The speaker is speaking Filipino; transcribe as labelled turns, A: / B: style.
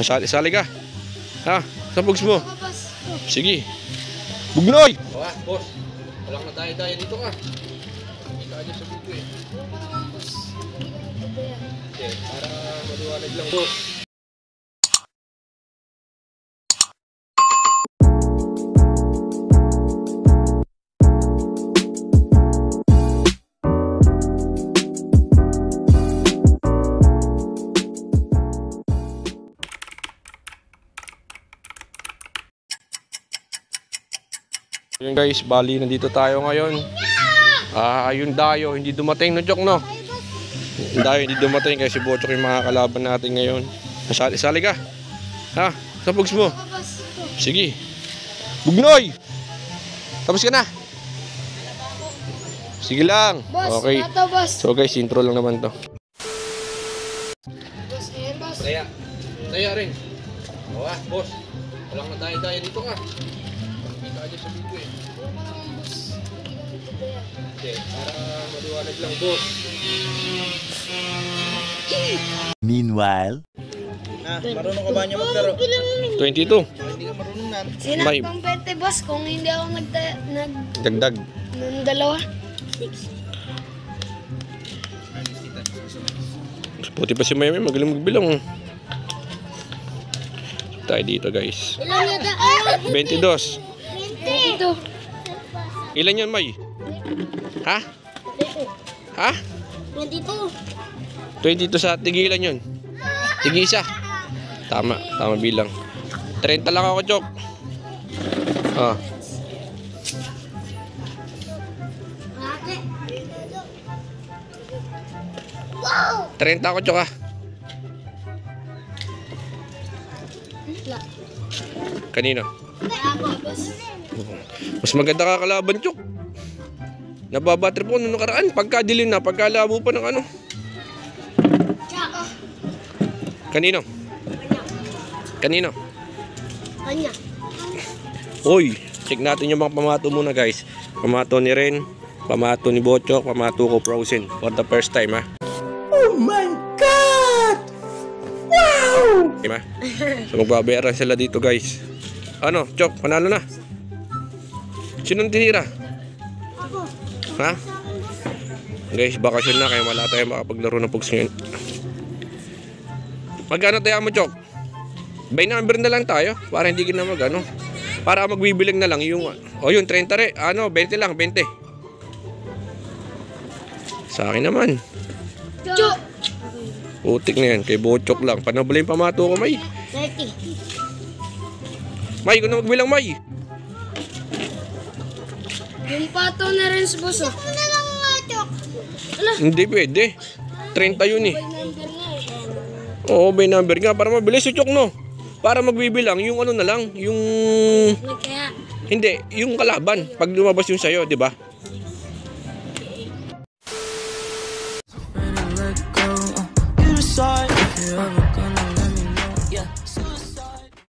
A: Sali ka. Ha? Sa bugs mo. Sige. Bugnoy! Boss. Walang nadaya-daya dito ka. Hindi ka dyan sa bugo eh. Okay, para maliwanag lang, boss. Yun guys, bali nandito tayo ngayon. Yung Dayo hindi dumating, no Chok, no? Yung Dayo hindi dumating kasi Bochok yung mga kalaban natin ngayon. Sali ka. Ha? Sa bugs mo. Sige. Bugnoy! Tapos ka na. Sige lang. Okay. So guys, intro lang naman to. Taya rin. Boss. Walang nadaya-daya dito ka. Aja sa video eh. Okay, para maliwanag lang, boss.
B: Meanwhile,
C: marunong ka ba niya maglaro?
A: 22.
C: Hindi ka marunong na.
D: Sinakpang 20, boss, kung hindi ako
A: Dagdag.
D: ng dalawa.
A: Puti pa si Mayme, magaling magbilang. Tayo dito guys.
D: Ilan yata?
A: 22.
D: Ito.
A: Ilan yan, May? Ha? Ha?
D: 22.
A: 22 sa tigilan yun. Tig-isa. Tama bilang. 30 lang ako, Chok. Ah.
D: Wow!
A: 30 ako, Chok, ha. Kanino? Mas maganda kakalaban, Chok. Nababatrip ko nung nakaraan. Pagkadilim na, pagkalabo pa ng ano. Kanino? Kanino?
D: Kanya.
A: Uy, check natin yung mga pamato muna guys. Pamato ni Ren, pamato ni Bochok, pamato ko Frozen. For the first time, ha.
B: oh my God! Wow!
A: Okay, ma? So magbabayaran sila dito guys. Ano, Chok, panalo na. Sinong tinira? Ha? Guys, bakasyon na kaya wala tayo makapaglaro ng pugs ngayon. Magkano tayo mo, Chok? By number na lang tayo para hindi ka na ano. Para magbibilang na lang yung yung 30 re. 20 lang, 20. Sa akin naman.
D: Chok!
A: Putik na yan, kay Bochok lang. Panabala yung pamato ko, May.
D: 30.
A: May, kung na magbilang, May.
D: Yung pato na rin sa boss, oh. Ano lang nga, Chok?
A: Hindi pwede. 30 yun eh.
D: By number na eh.
A: Oo, by number nga. Para mabilis si Chok, no? Para magbibilang, yung ano na lang, yung...
D: Kaya,
A: Hindi, yung kalaban. Pag lumabas yung sayo, di ba?